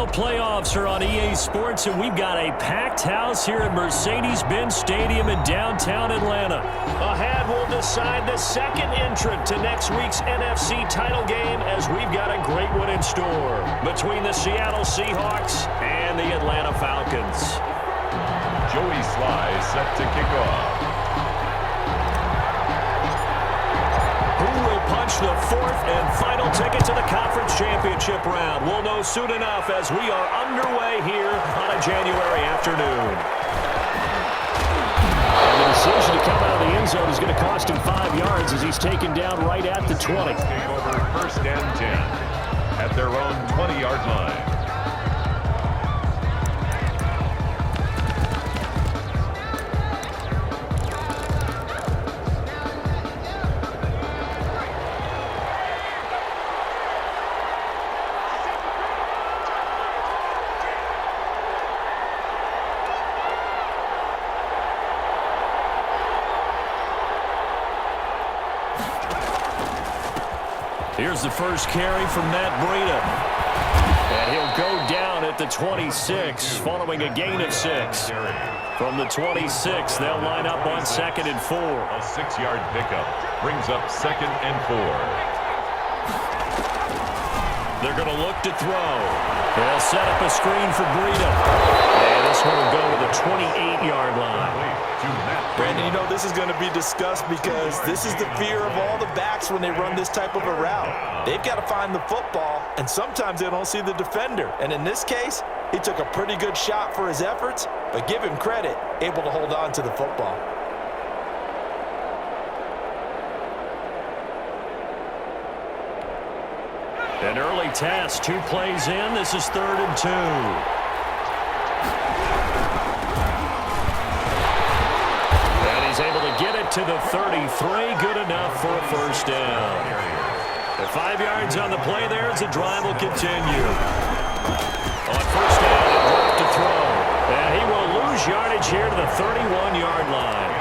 NFL playoffs are on EA Sports, and we've got a packed house here at Mercedes-Benz Stadium in downtown Atlanta. Ahead, we'll decide the second entrant to next week's NFC title game, as we've got a great one in store between the Seattle Seahawks and the Atlanta Falcons. Joey Sly set to kick off. Punch the fourth and final ticket to the conference championship round. We'll know soon enough as we are underway here on a January afternoon. And the decision to come out of the end zone is going to cost him 5 yards as he's taken down right at the 20. Take over first and 10 at their own 20-yard line. Here's the first carry from Matt Breida. And he'll go down at the 26 following a gain of 6. From the 26, they'll line up on 2nd and 4. A 6-yard pickup brings up 2nd and 4. They're going to look to throw. They'll set up a screen for Breida. And this one will go to the 28-yard line. Brandon, you know this is going to be discussed because this is the fear of all the backs when they run this type of a route. They've got to find the football, and sometimes they don't see the defender. And in this case, he took a pretty good shot for his efforts, but give him credit, able to hold on to the football. An early test, 2 plays in. This is 3rd and 2. Get it to the 33, good enough for a first down. The 5 yards on the play there as the drive will continue. On first down, a drop to throw. And he will lose yardage here to the 31-yard line.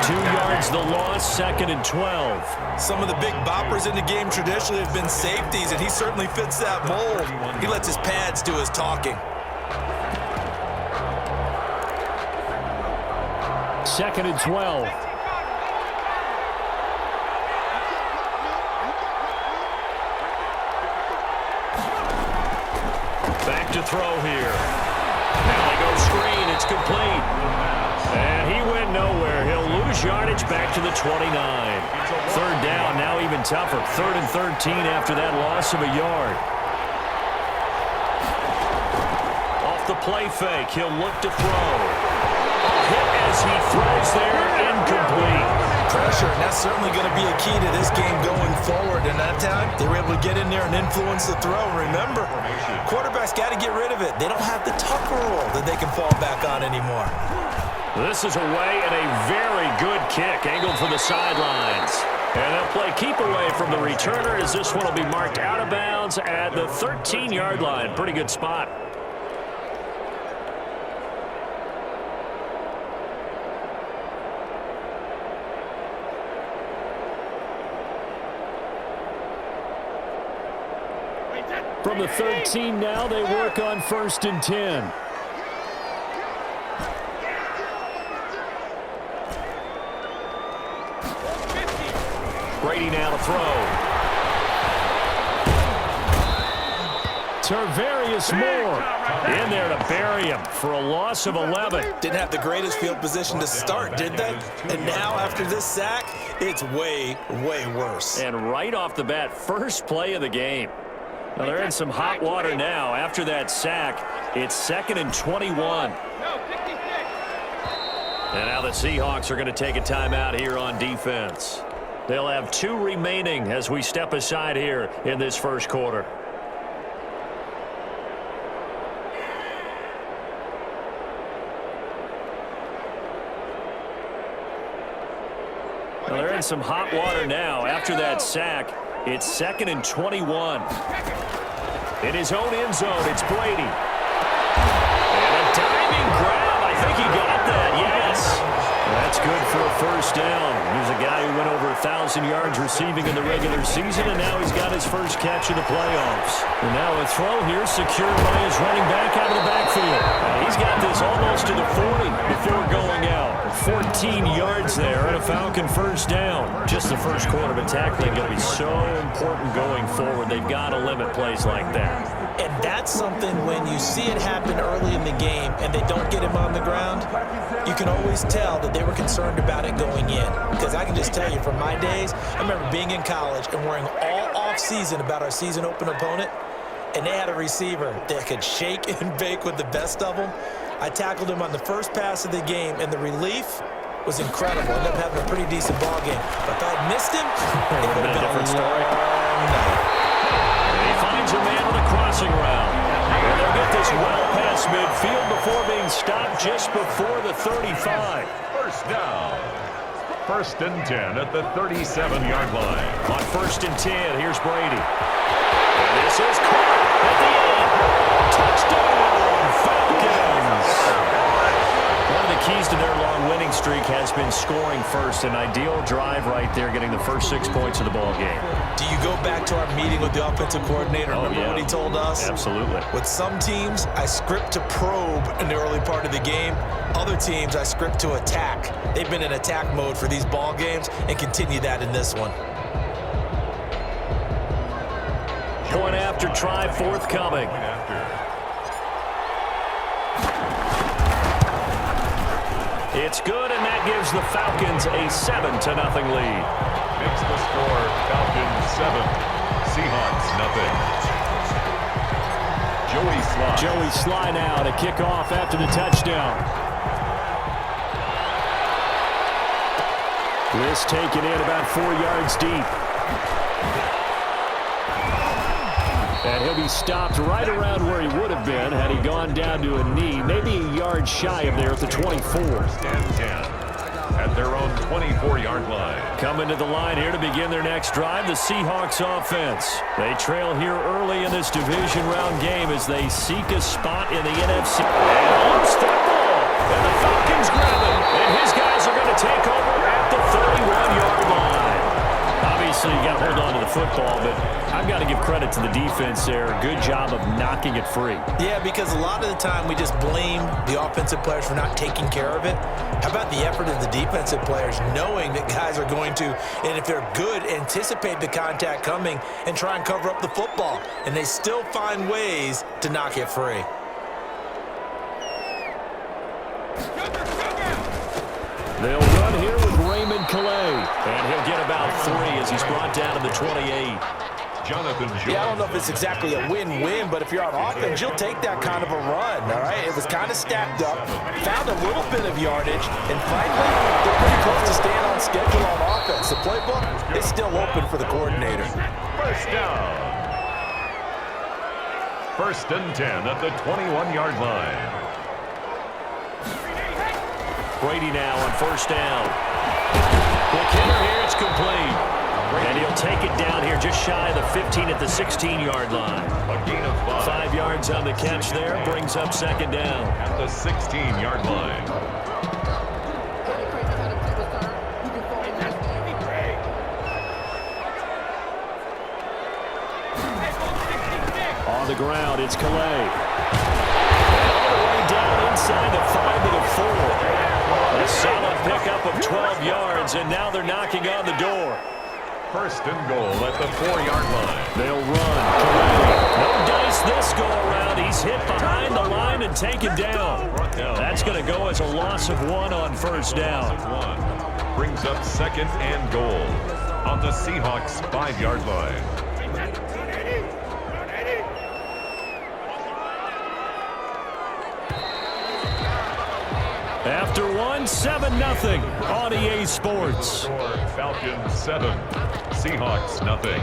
2 yards the loss, 2nd and 12. Some of the big boppers in the game traditionally have been safeties, and he certainly fits that mold. He lets his pads do his talking. 2nd and 12. Back to throw here. Now they go screen. It's complete. And he went nowhere. He'll lose yardage back to the 29. 3rd down, now even tougher. 3rd and 13 after that loss of a yard. Off the play fake, he'll look to throw. Hit as he throws there, incomplete. Pressure, and that's certainly going to be a key to this game going forward. And that time, they were able to get in there and influence the throw. Remember, quarterbacks got to get rid of it. They don't have the Tucker rule that they can fall back on anymore. This is away and a very good kick, angled for the sidelines. And they'll play keep away from the returner as this one will be marked out of bounds at the 13-yard line. Pretty good spot. From the 13 now, they work on 1st and 10. Brady now to throw. Tarvarius Moore in there to bury him for a loss of 11. Didn't have the greatest field position to start, did they? And now, after this sack, it's way, way worse. And right off the bat, first play of the game. Now they're in some hot water now. After that sack, it's 2nd and 21. And now the Seahawks are going to take a timeout here on defense. They'll have 2 remaining as we step aside here in this first quarter. Well, they're in some hot water now. After that sack, it's 2nd and 21. In his own end zone, it's Brady. And a diving grab. I think he got that, yes. That's good for a first down. He's a guy who went over 1,000 yards receiving in the regular season, and now he's got his first catch in the playoffs. And now a throw here secured by his running back out of the backfield. He's got this almost to the 40 before going out. 14 yards there and a Falcon first down. Just the first quarter, but tackling going to be so important going forward. They've got to limit plays like that. And that's something when you see it happen early in the game and they don't get him on the ground, you can always tell that they were concerned about it going in. Because I can just tell you from my days, I remember being in college and worrying all off-season about our season open opponent, and they had a receiver that could shake and bake with the best of them. I tackled him on the first pass of the game, and the relief was incredible. I ended up having a pretty decent ball game. But if I had missed him, it would have been a different story. He finds a man on a crossing route. And they'll get this well past midfield before being stopped just before the 35. First down. First and 10 at the 37-yard line. On first and 10, here's Brady. And this is caught at the end. Touchdown, Falcons! One of the keys to their long winning streak has been scoring first. An ideal drive right there, getting the first 6 points of the ball game. Do you go back to our meeting with the offensive coordinator? Remember what he told us? Absolutely. With some teams, I script to probe in the early part of the game. Other teams, I script to attack. They've been in attack mode for these ball games and continue that in this one. Point after try forthcoming. It's good, and that gives the Falcons a 7-0 lead. Makes the score Falcons 7, Seahawks nothing. Joey Sly now to kick off after the touchdown. This taken in about 4 yards deep. And he'll be stopped right around where he would have been had he gone down to a knee, maybe a yard shy of there at the 24. And 10 at their own 24-yard line. Coming to the line here to begin their next drive, the Seahawks offense. They trail here early in this division round game as they seek a spot in the NFC. And loose football. And the Falcons grab it. And his guys are going to take over at the 31-yard line. Obviously, you got to hold on to the football, but I've got to give credit to the defense there. Good job of knocking it free. Yeah, because a lot of the time we just blame the offensive players for not taking care of it. How about the effort of the defensive players knowing that guys are going to, and if they're good, anticipate the contact coming and try and cover up the football. And they still find ways to knock it free. They'll run here with Raymond Calais. And he'll get about 3 as he's brought down to the 28. Jonathan Jones. Yeah, I don't know if it's exactly a win-win, but if you're on offense, you'll take that kind of a run, all right? It was kind of stacked up, found a little bit of yardage, and frankly, they're pretty close to staying on schedule on offense. The playbook is still open for the coordinator. First down. First and 10 at the 21-yard line. Brady now on first down. Quick hitter here, it's complete. And he'll take it down here just shy of the 15 at the 16-yard line. A gain of 5. 5 yards on the catch there, brings up second down. At the 16-yard line. On the ground, it's Calais. All the way down inside the 5 to the 4. A solid pickup of 12 yards, and now they're knocking on the door. First and goal at the 4-yard line. They'll run. Calais. No dice this go around. He's hit behind the line and taken down. That's going to go as a loss of 1 on first down. Brings up second and goal on the Seahawks 5-yard line. After 1, 7-0 on EA Sports. Falcons 7, Seahawks nothing.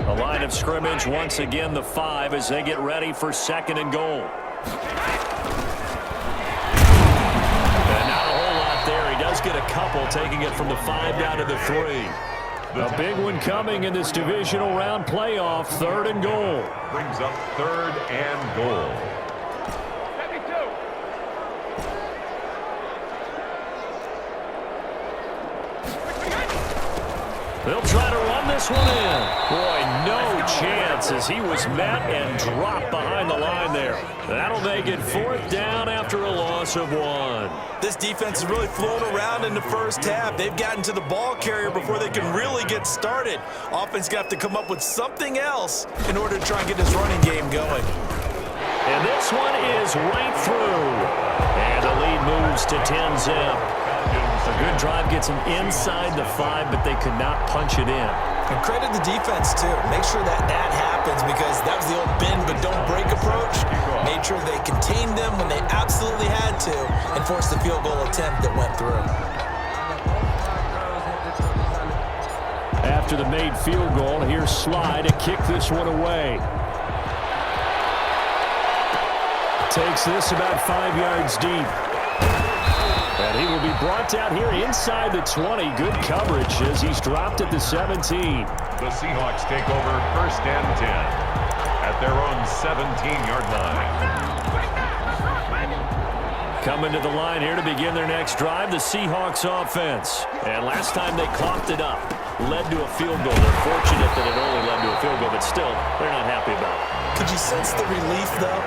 The line of scrimmage once again the 5 as they get ready for second and goal. And not a whole lot there. He does get a couple, taking it from the 5 down to the 3. A big one coming in this divisional round playoff. 3rd and goal. Brings up 3rd and goal. They'll try to run this one in. Boy, no chance as he was met and dropped behind the line there. That'll make it 4th down after a loss of 1. This defense has really flown around in the first half. They've gotten to the ball carrier before they can really get started. Offense got to come up with something else in order to try and get this running game going. And this one is right through. And the lead moves to 10-zip. A good drive gets them inside the 5, but they could not punch it in. And credit the defense, too. Make sure that happens because that was the old bend but don't break approach. Made sure they contained them when they absolutely had to and forced the field goal attempt that went through. After the made field goal, here's Sly to kick this one away. Takes this about 5 yards deep. And he will be brought down here inside the 20. Good coverage as he's dropped at the 17. The Seahawks take over 1st and 10 at their own 17-yard line. Coming to the line here to begin their next drive, the Seahawks offense. And last time they coughed it up, led to a field goal. They're fortunate that it only led to a field goal, but still, they're not happy about it. Could you sense the relief, though,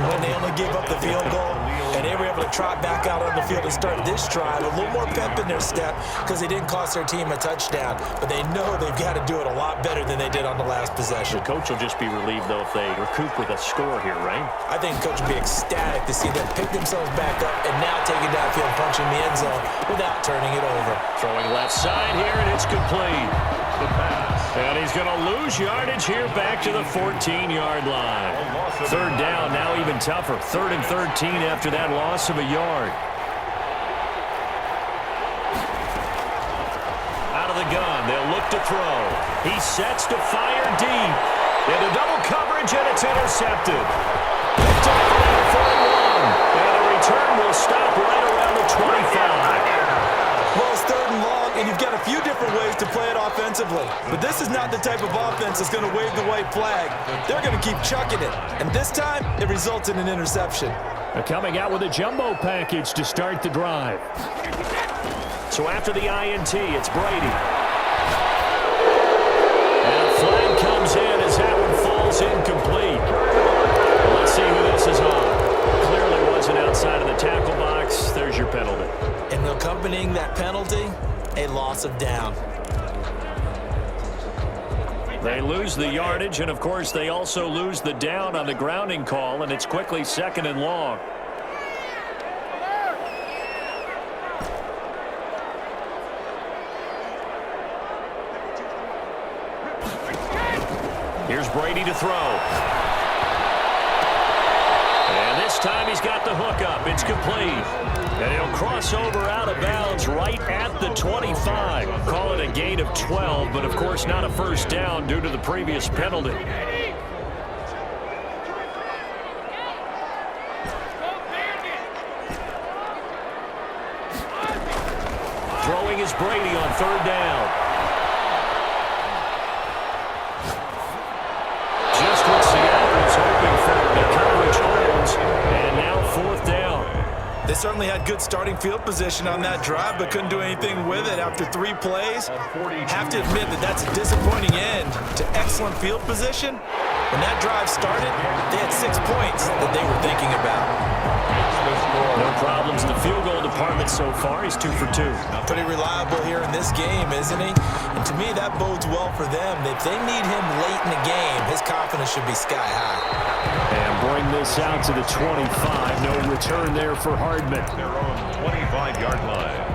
when they only gave up the field goal? And they were able to trot back out on the field and start this drive. A little more pep in their step because they didn't cost their team a touchdown. But they know they've got to do it a lot better than they did on the last possession. The coach will just be relieved, though, if they recoup with a score here, right? I think the coach will be ecstatic to see them pick themselves back up and now take it downfield, punching the end zone without turning it over. Throwing left side here, and it's complete. The pass. And he's going to lose yardage here back to the 14-yard line. 3rd down, now even tougher. 3rd and 13 after that loss of a yard. Out of the gun, they'll look to throw. He sets to fire deep. Into double coverage, and it's intercepted. Picked up for number 41. And the return will stop right around the 25. Well, it's 3rd and long, and you've got a few different ways to play it offensively. But this is not the type of offense that's going to wave the white flag. They're going to keep chucking it. And this time, it results in an interception. They're coming out with a jumbo package to start the drive. So after the INT, it's Brady. And a flag comes in as that one falls incomplete. Let's see who this is on. Clearly wasn't outside of the tackle box. There's your penalty. And accompanying that penalty, a loss of down. They lose the yardage, and of course they also lose the down on the grounding call, and it's quickly 2nd and long. Here's Brady to throw. And this time he's got the hook up. It's complete. And he'll cross over out of bounds right at the 25. Call it a gain of 12, but of course not a 1st down due to the previous penalty. Throwing is Brady on 3rd down. Just what Seattle was hoping for. The coverage holds, and now 4th down. They certainly had good starting field position on that drive, but couldn't do anything with it after 3 plays. Have to admit that that's a disappointing end to excellent field position. When that drive started, they had 6 points that they were thinking about. No problems in the field goal department so far. He's 2 for 2. Pretty reliable here in this game, isn't he? And to me, that bodes well for them. If they need him late in the game, his confidence should be sky high. And bring this out to the 25. No return there for Hardman. Their own 25-yard line.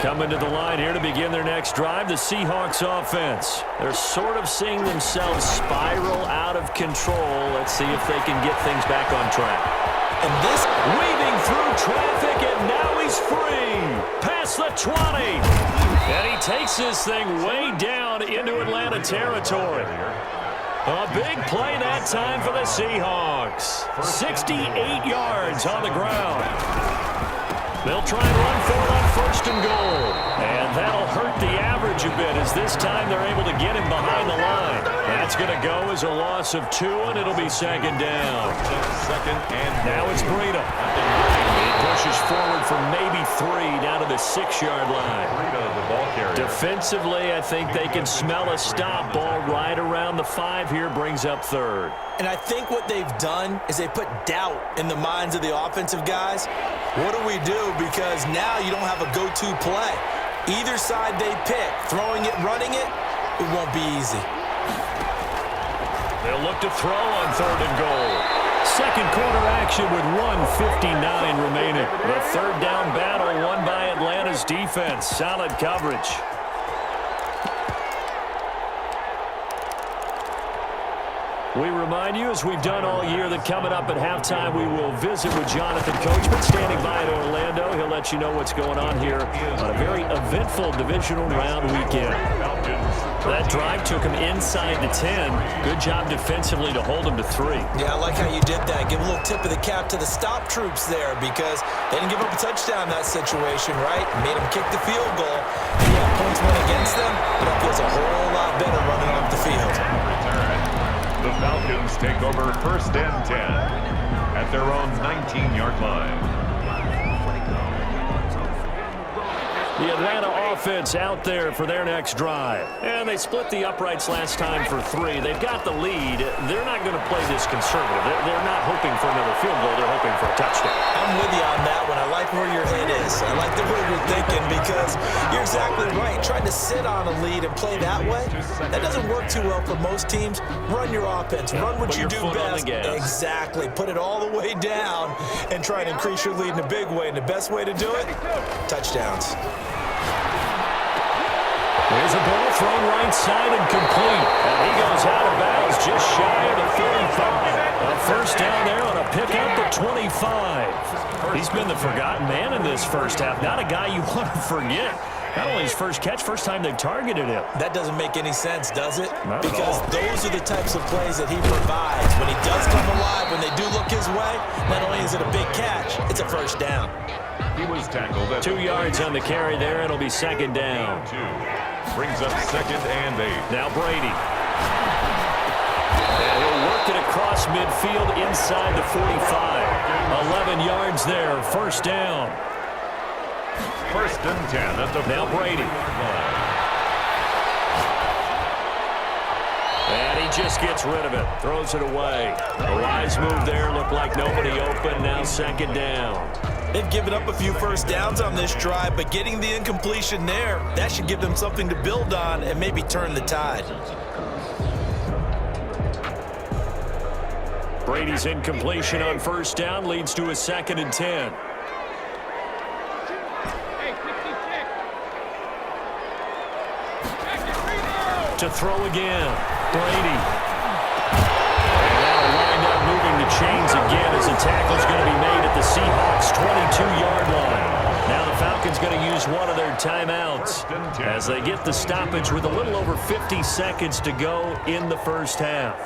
Coming to the line here to begin their next drive, the Seahawks offense. They're sort of seeing themselves spiral out of control. Let's see if they can get things back on track. And this weaving through traffic, and now He's free. Past the 20. And he takes this thing way down into Atlanta territory. A big play that time for the Seahawks. 68 yards on the ground. They'll try and run for it on 1st and goal. And that'll hurt the average a bit as this time they're able to get him behind the line. That's going to go as a loss of 2, and it'll be 2nd down. Now it's Breida. He pushes forward for maybe 3 down to the 6-yard line. Defensively, I think they can smell a stop. Ball right around the 5 here, brings up 3rd. And I think what they've done is they put doubt in the minds of the offensive guys. What do we do? Because now you don't have a go-to play. Either side they pick, throwing it, running it, it won't be easy. They'll look to throw on 3rd and goal. Second quarter action with 1:59 remaining. The 3rd down battle won by Atlanta's defense. Solid coverage. We remind you, as we've done all year, that coming up at halftime, we will visit with Jonathan Coachman standing by in Orlando. He'll let you know what's going on here on a very eventful divisional round weekend. That drive took him inside the 10. Good job defensively to hold him to 3. Yeah, I like how you did that. Give a little tip of the cap to the stop troops there because they didn't give up a touchdown in that situation, right? Made them kick the field goal. And yeah, points went against them, but that feels a whole lot better running off the field. The Falcons take over 1st and 10 at their own 19-yard line. The Atlanta offense out there for their next drive. And they split the uprights last time for 3. They've got the lead. They're not going to play this conservative. They're not hoping for another field goal. They're hoping for a touchdown. I'm with you on that one. I like where your head is. I like the way you're thinking because you're exactly right. Trying to sit on a lead and play that way, that doesn't work too well for most teams. Run your offense. Run what you do best. Exactly. Put it all the way down and try and increase your lead in a big way. And the best way to do it, touchdowns. There's a ball thrown right side and complete. And he goes out of bounds just shy of the 35. A 1st down there on a pickup at 25. He's been the forgotten man in this first half. Not a guy you want to forget. Not only his first catch, first time they've targeted him. That doesn't make any sense, does it? Not because those are the types of plays that he provides. When he does come alive, when they do look his way, not only is it a big catch, it's a 1st down. He was tackled at 2 yards on the carry there. It'll be 2nd down. 2. Brings up 2nd and 8. Now Brady. And he'll work it across midfield inside the 45. 11 yards there. 1st down. 1st and 10 at the now Brady. And he just gets rid of it. Throws it away. A wise move there. Looked like nobody open. Now 2nd down. They've given up a few 1st downs on this drive, but getting the incompletion there, that should give them something to build on and maybe turn the tide. Brady's incompletion on 1st down leads to a 2nd and 10. To throw again. Brady. And now lined up moving the chains again as the tackle's going to be made at the Seahawks' 22-yard line. Now the Falcons going to use one of their timeouts as they get the stoppage with a little over 50 seconds to go in the first half.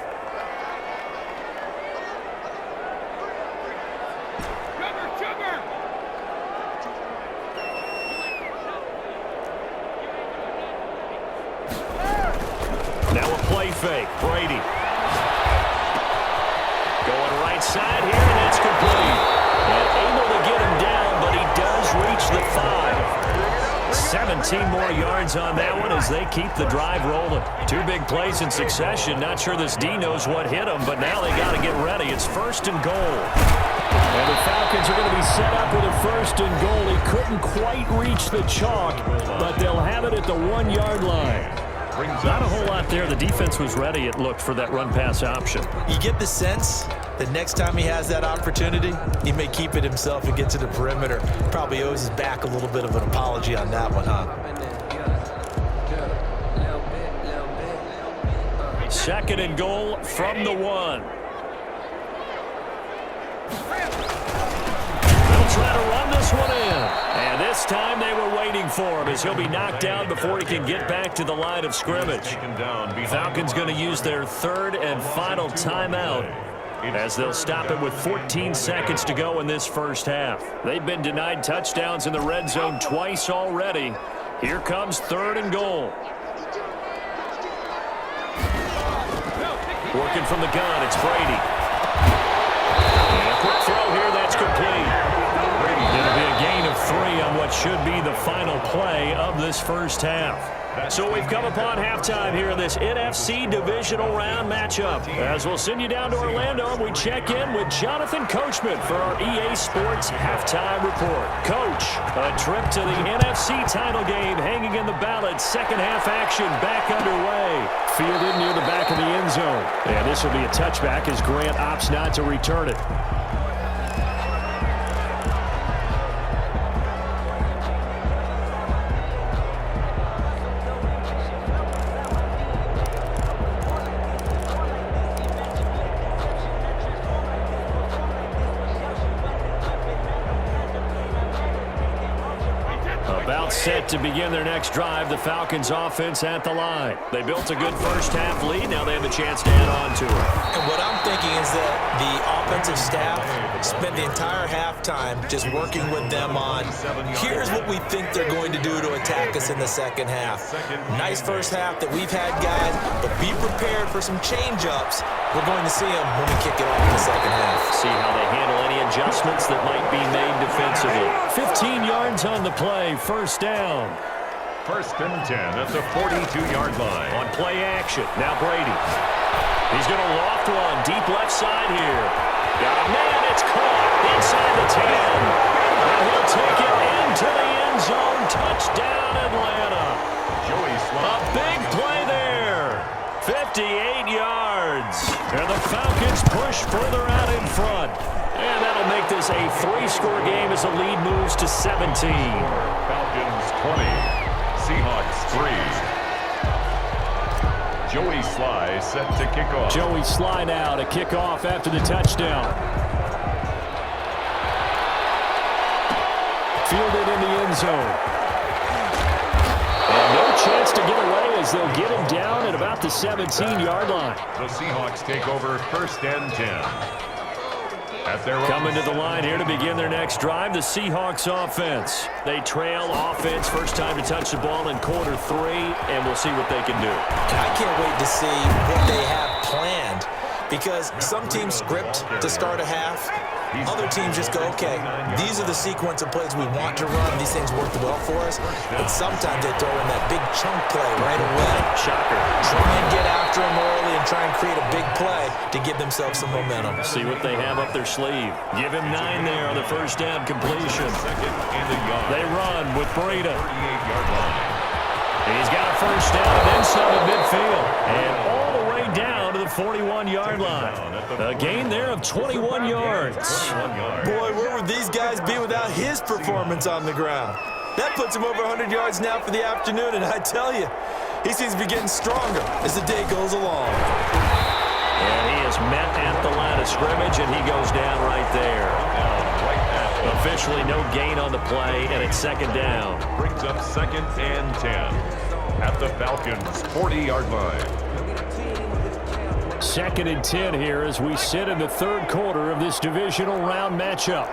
Now a play fake. Brady. Going right side here, and it's complete. And able to get him down, but he does reach the 5. 17 more yards on that one as they keep the drive rolling. 2 big plays in succession. Not sure this D knows what hit him, but now they got to get ready. It's 1st and goal. And the Falcons are going to be set up with a 1st and goal. He couldn't quite reach the chalk, but they'll have it at the 1-yard line. Not a whole lot there. The defense was ready, it looked, for that run-pass option. You get the sense that next time he has that opportunity, he may keep it himself and get to the perimeter. Probably owes his back a little bit of an apology on that one, huh? 2nd and goal from the 1. They'll try to run this one in. this time they were waiting for him as he'll be knocked down before he can get back to the line of scrimmage. Falcons going to use their third and final timeout as they'll stop it with 14 seconds to go in this first half. They've been denied touchdowns in the red zone twice already. Here comes third and goal. Working from the gun, it's Brady. And a quick throw here, that's complete. It'll be a gain of 3 on what should be the final play of this first half. So we've come upon halftime here in this NFC divisional round matchup. As we'll send you down to Orlando, we check in with Jonathan Coachman for our EA Sports Halftime Report. Coach, a trip to the NFC title game hanging in the balance. Second half action back underway. Fielded near the back of the end zone. And this will be a touchback as Grant opts not to return it. Set to begin their next drive, the Falcons offense at the line. They built a good first half lead. Now they have a chance to add on to it. And what I'm thinking is that the offensive staff spent the entire halftime just working with them on, here's what we think they're going to do to attack us in the second half. Nice first half that we've had, guys, but be prepared for some change-ups. We're going to see them when we kick it off in the second half. See how they handle any adjustments that might be made defensively. 15 yards on the play, first down. First and 10 at the 42-yard line. On play action, now Brady. He's going to loft one, deep left side here. Oh, man, it's caught inside the 10. And he'll take it into the end zone. Touchdown, Atlanta. A big play there. 58 yards. And the Falcons push further out in front. And that'll make this a 3-score game as the lead moves to 17. Falcons 20, Seahawks 3. Joey Sly set to kick off. Joey Sly now to kick off after the touchdown. Fielded in the end zone. And no chance to get away as they'll get him down at about the 17-yard line. The Seahawks take over first and 10. Coming to the line here to begin their next drive, the Seahawks offense. They trail offense, first time to touch the ball in quarter 3, and we'll see what they can do. I can't wait to see what they have planned, because some teams script to start a half. Other teams just go, okay, these are the sequence of plays we want to run. These things worked well for us. But sometimes they throw in that big chunk play right away. Shocker. Try and get after them early and try and create a big play to give themselves some momentum. See what they have up their sleeve. Give him 9 there on the first down completion. They run with Breda. He's got a first down and then some at midfield. And all the way down to the 41-yard line. A gain there of 21 yards. Boy, where would these guys be without his performance on the ground? That puts him over 100 yards now for the afternoon, and I tell you, he seems to be getting stronger as the day goes along. And he is met at the line of scrimmage, and he goes down right there. Officially no gain on the play, and it's second down. Brings up second and 10 at the Falcons' 40-yard line. Second and 10 here as we sit in the third quarter of this divisional round matchup.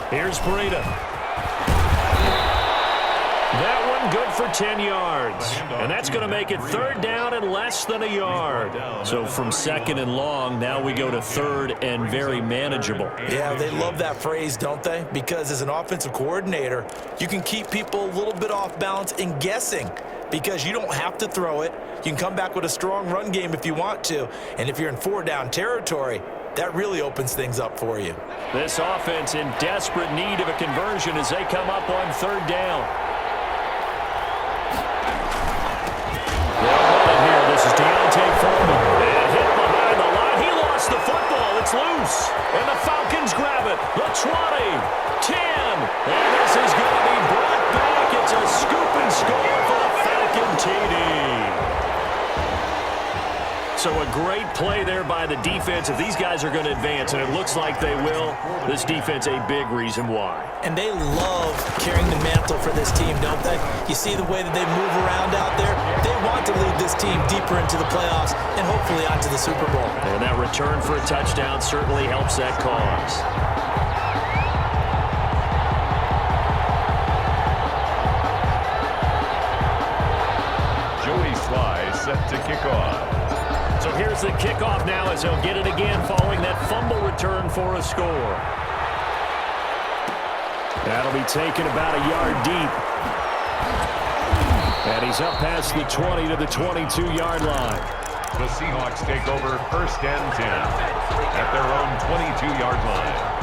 Here's Breda. That one good for 10 yards. And that's going to make it third down and less than a yard. So from second and long, now we go to third and very manageable. Yeah, they love that phrase, don't they? Because as an offensive coordinator, you can keep people a little bit off balance and guessing. Because you don't have to throw it. You can come back with a strong run game if you want to. And if you're in 4-down territory, that really opens things up for you. This offense in desperate need of a conversion as they come up on third down. Here, this is Deontay Foreman. And hit behind the line. He lost the football. It's loose. And the Falcons grab it. The 20, 10. And this is going to be brought back. It's a scoop and score for the Falcon TD. So a great play there by the defense. If these guys are going to advance, and it looks like they will, this defense a big reason why. And they love carrying the mantle for this team, don't they? You see the way that they move around out there? They want to lead this team deeper into the playoffs and hopefully onto the Super Bowl. And that return for a touchdown certainly helps that cause. Set to kick off. So here's the kickoff now as he'll get it again following that fumble return for a score. That'll be taken about a yard deep. And he's up past the 20 to the 22-yard line. The Seahawks take over 1st and 10 at their own 22-yard line.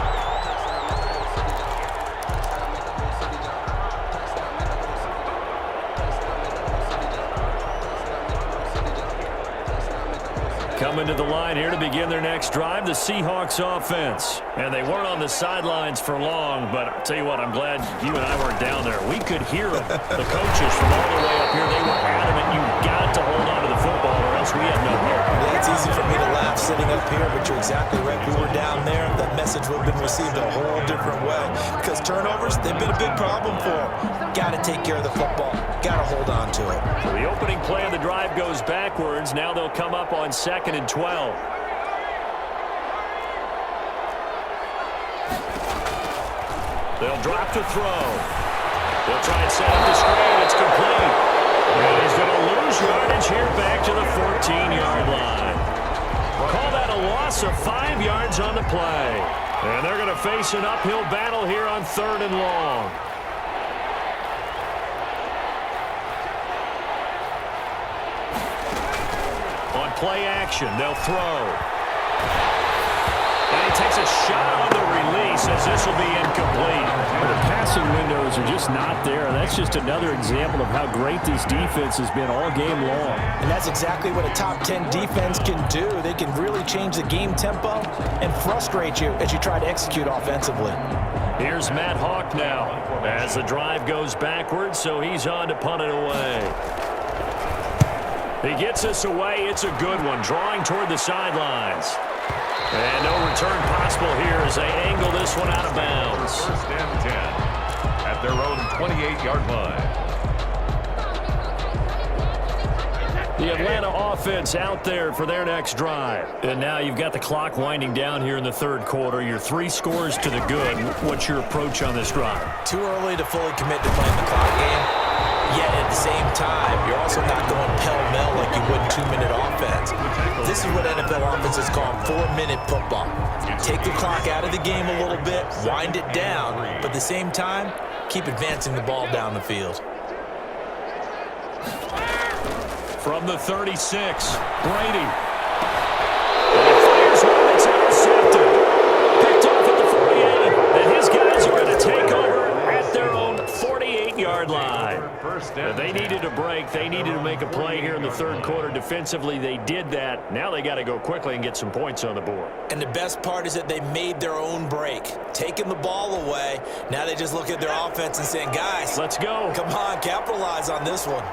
Coming to the line here to begin their next drive, the Seahawks offense. And they weren't on the sidelines for long, but I'll tell you what, I'm glad you and I weren't down there. We could hear them. The coaches from all the way up here, they were adamant you've got to hold on to the football or else we have no hope. Yeah, it's easy for me to laugh sitting up here, but you're exactly right. We were down there. That message would have been received a whole different way because turnovers, they've been a big problem for them. Got to take care of the football. Got to hold on to it. So the opening play of the drive goes backwards. Now they'll come up on 2nd and 12. They'll drop to throw. They'll try and set up the screen. It's complete. And he's going to lose yardage here back to the 14-yard line. Call that a loss of 5 yards on the play. And they're going to face an uphill battle here on 3rd and long. On play action, they'll throw. And he takes a shot on the release as this will be incomplete. The passing windows are just not there. That's just another example of how great this defense has been all game long. And that's exactly what a top 10 defense can do. They can really change the game tempo and frustrate you as you try to execute offensively. Here's Matt Hawk now as the drive goes backwards, so he's on to punt it away. He gets us away. It's a good one, drawing toward the sidelines. And no return possible here as they angle this one out of bounds. 1st and 10 at their own 28-yard line. The Atlanta offense out there for their next drive. And now you've got the clock winding down here in the 3rd quarter. You're 3 scores to the good. What's your approach on this drive? Too early to fully commit to playing the clock game. Yet at the same time, you're also not going pell-mell like you would 2-minute offense. This is what NFL offenses call 4-minute football. Take the clock out of the game a little bit, wind it down, but at the same time, keep advancing the ball down the field. From the 36, Brady. And he fires one that's intercepted. Picked off at the 48, and his guys are going to take over at their own 48-yard line. They needed a break. They needed to make a play here in the 3rd quarter. Defensively, they did that. Now they got to go quickly and get some points on the board. And the best part is that they made their own break. Taking the ball away, now they just look at their offense and saying, guys, let's go. Come on, capitalize on this one.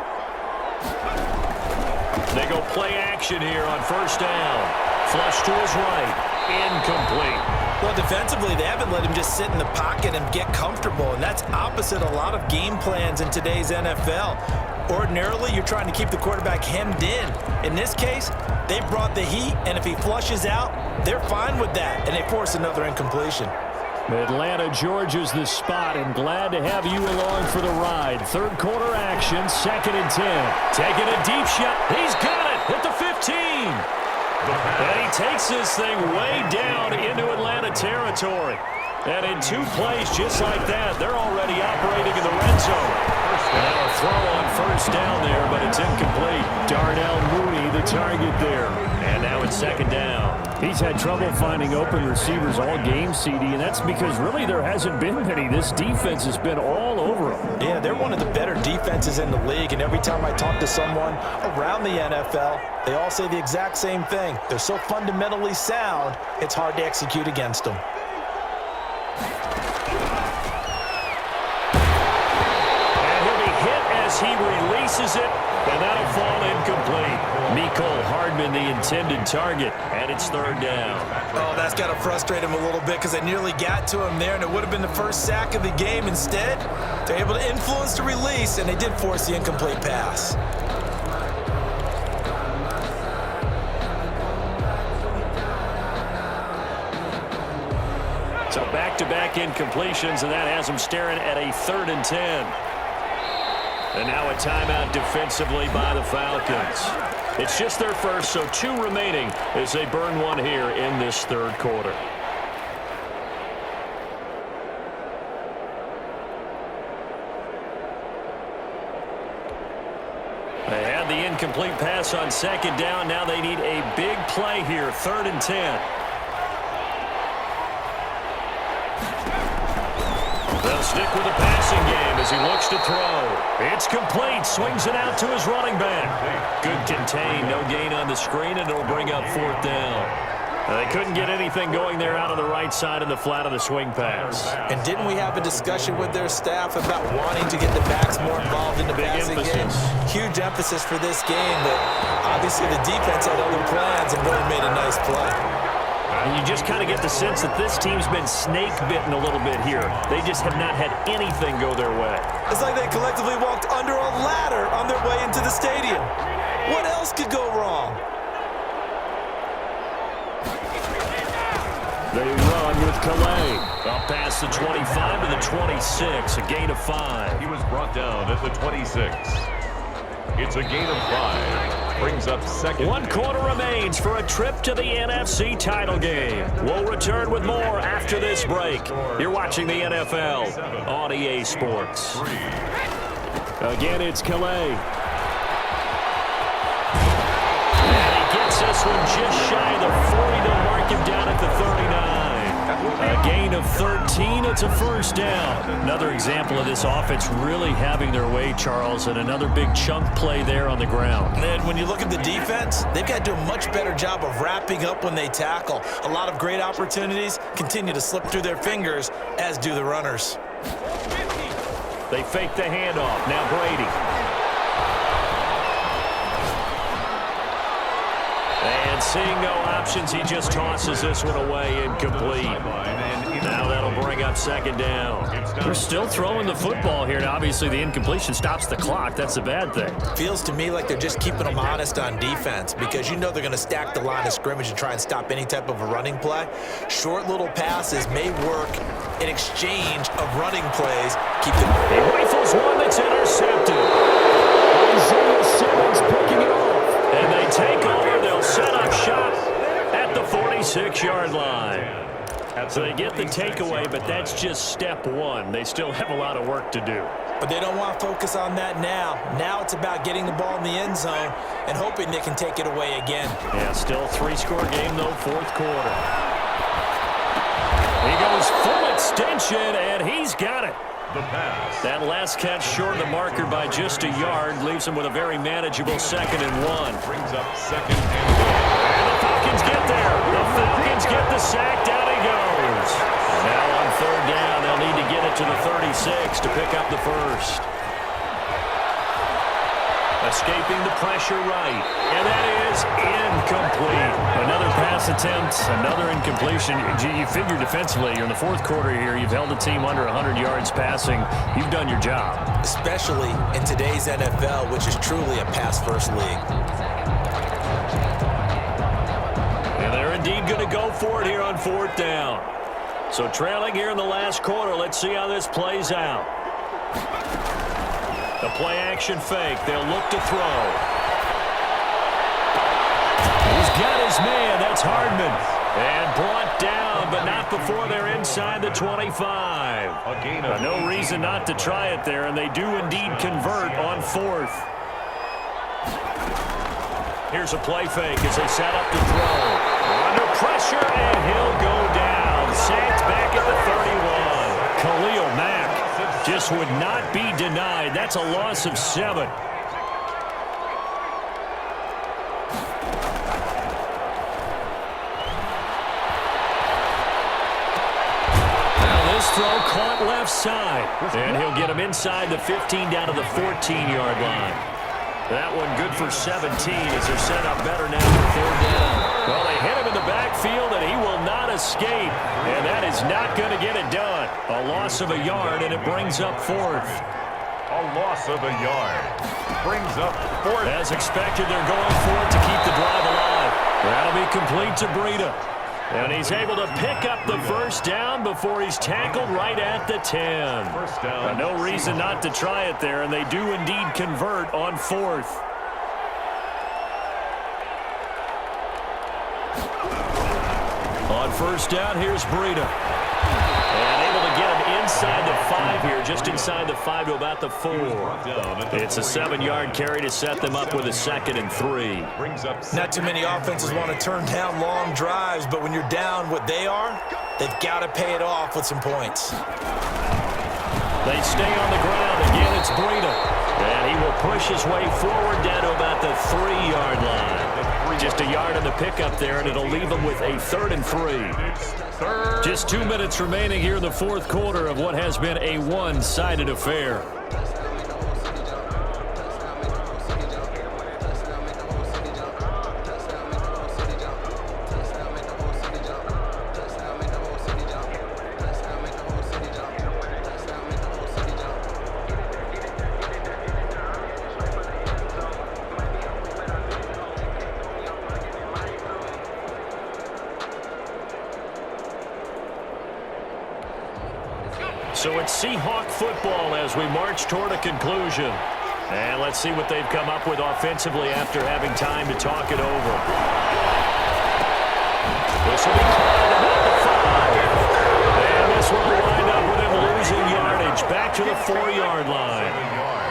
They go play action here on 1st down. Flush to his right. Incomplete. Well, defensively, they haven't let him just sit in the pocket and get comfortable, and that's opposite a lot of game plans in today's NFL. Ordinarily, you're trying to keep the quarterback hemmed in. In this case, they brought the heat, and if he flushes out, they're fine with that, and they force another incompletion. Atlanta, Georgia's the spot, and glad to have you along for the ride. 3rd quarter action, 2nd and 10. Taking a deep shot. He's got it at the 15. And he takes this thing way down into Atlanta territory. And in 2 plays just like that, they're already operating in the red zone. Now a throw on 1st down there, but it's incomplete. Darnell Mooney, the target there. And now it's 2nd down. He's had trouble finding open receivers all game, CD, and that's because really there hasn't been many. This defense has been all over them. Yeah, they're one of the better defenses in the league, and every time I talk to someone around the NFL, they all say the exact same thing. They're so fundamentally sound, it's hard to execute against them. And he'll be hit as he releases it, and that'll fall incomplete. Mecole Hardman the intended target, and it's third down. Oh, that's got to frustrate him a little bit because they nearly got to him there, and it would have been the first sack of the game. Instead, they're able to influence the release, and they did force the incomplete pass. So back-to-back incompletions, and that has them staring at a 3rd and 10. And now a timeout defensively by the Falcons. It's just their first, so 2 remaining as they burn one here in this 3rd quarter. They had the incomplete pass on 2nd down. Now they need a big play here, 3rd and 10. They'll stick with the passing game as he looks to throw. It's complete. Swings it out to his running back. Good contain. No gain on the screen, and it'll bring up 4th down. They couldn't get anything going there out on the right side of the flat of the swing pass. And didn't we have a discussion with their staff about wanting to get the backs more involved in the passing game? Huge emphasis for this game, but obviously the defense had other plans and really made a nice play. And you just kind of get the sense that this team's been snake-bitten a little bit here. They just have not had anything go their way. It's like they collectively walked under a ladder on their way into the stadium. What else could go wrong? They run with Calais. Up past the 25 to the 26, a gain of 5. He was brought down at the 26. It's a gain of 5. Brings up 2nd. 1 quarter remains for a trip to the NFC title game. We'll return with more after this break. You're watching the NFL on EA Sports. Again, it's Calais. And he gets this one just shy of the 40 to mark him down at the 39. A gain of 13. It's a 1st down. Another example of this offense really having their way, Charles, and another big chunk play there on the ground. And when you look at the defense, they've got to do a much better job of wrapping up when they tackle. A lot of great opportunities continue to slip through their fingers, as do the runners. They fake the handoff. Now Brady. And seeing no options, he just tosses this one away, incomplete. Now that'll bring up 2nd down. They're still throwing the football here, and obviously the incompletion stops the clock. That's a bad thing. Feels to me like they're just keeping them honest on defense because you know they're going to stack the line of scrimmage and try and stop any type of a running play. Short little passes may work in exchange of running plays. Keep them. He rifles one that's intercepted. Isaiah Simmons picking it off. And they take over. They'll set up shop at the 46-yard line. So they get the takeaway, but that's just step 1. They still have a lot of work to do. But they don't want to focus on that now. Now it's about getting the ball in the end zone and hoping they can take it away again. Yeah, still 3-score game, though, 4th quarter. He goes full extension, and he's got it. The pass. That last catch short of the marker by just a yard leaves him with a very manageable 2nd and 1. Brings up 2nd and 1. And the Falcons get there. The Falcons get the sack. Down he goes. Now on 3rd down, they'll need to get it to the 36 to pick up the 1st. Escaping the pressure right. And that is incomplete. Another pass attempt, another incompletion. You figure defensively, you're in the 4th quarter here. You've held a team under 100 yards passing. You've done your job. Especially in today's NFL, which is truly a pass-first league. And they're indeed going to go for it here on 4th down. So trailing here in the last quarter. Let's see how this plays out. The play-action fake. They'll look to throw. He's got his man. That's Hardman. And brought down, but not before they're inside the 25. No reason not to try it there, and they do indeed convert on 4th. Here's a play fake as they set up to throw. Under pressure, and he'll go down. Sacked back at the 31. Khalil Mack just would not be denied. That's a loss of 7. Now this throw caught left side. And he'll get him inside the 15 down to the 14-yard line. That one good for 17 as they're set up better now for third down. Well, they hit him in the backfield, and he will not escape. And that is not going to get it done. A loss of a yard, and it brings up fourth. A loss of a yard brings up fourth. As expected, they're going for it to keep the drive alive. That'll be complete to Breida. And he's able to pick up the first down before he's tackled right at the 10. First down. No reason not to try it there, and they do indeed convert on fourth. On first down, here's Breida. And able to get him inside the 5 here, just inside the 5 to about the 4. It's a 7-yard carry to set them up with a 2nd and 3. Not too many offenses want to turn down long drives, but when you're down what they are, they've got to pay it off with some points. They stay on the ground. Again, it's Breida. And he will push his way forward down to about the 3-yard line. Just a yard on the pickup there, and it'll leave him with a 3rd and 3. Just 2 minutes remaining here in the fourth quarter of what has been a one-sided affair. So it's Seahawk football as we march toward a conclusion. And let's see what they've come up with offensively after having time to talk it over. This will be caught about the 5. And this will wind up with him losing yardage back to the 4-yard line.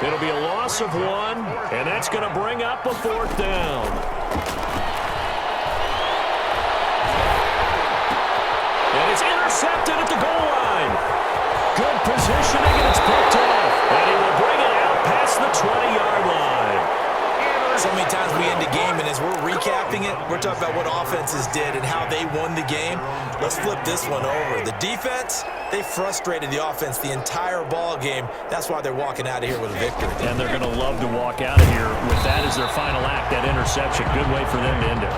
It'll be a loss of 1, and that's going to bring up a 4th down. And it's intercepted at the goal line. Good positioning, and it's picked off. And he will bring it out past the 20-yard line. So many times we end the game, and as we're recapping it, we're talking about what offenses did and how they won the game. Let's flip this one over. The defense, they frustrated the offense the entire ball game. That's why they're walking out of here with a victory. And they're going to love to walk out of here with that as their final act, that interception. Good way for them to end it.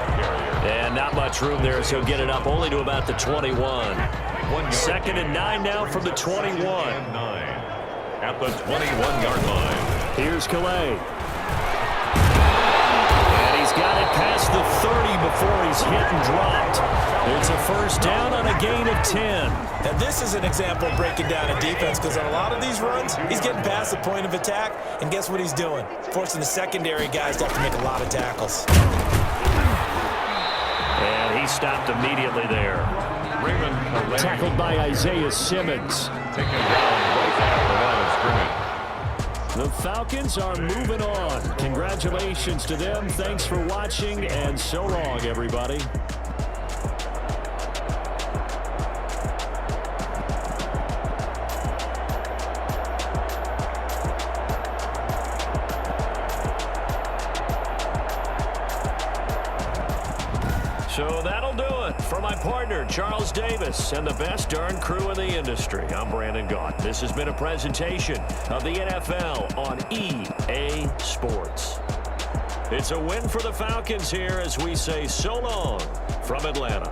And not much room there, so get it up only to about the 21. 2nd and 9 now from the 21. At the 21-yard line. Here's Calais. And he's got it past the 30 before he's hit and dropped. It's a first down on a gain of 10. And this is an example of breaking down a defense, because on a lot of these runs, he's getting past the point of attack, and guess what he's doing? Forcing the secondary guys to have to make a lot of tackles. And he stopped immediately there. Tackled by Isaiah Simmons. Taken down right after the line of scrimmage. The Falcons are moving on. Congratulations to them. Thanks for watching, and so long, everybody. So that'll do it. For my partner, Charles Davis, and the best darn crew in the industry, I'm Brandon Gaunt. This has been a presentation of the NFL on EA Sports. It's a win for the Falcons here as we say so long from Atlanta.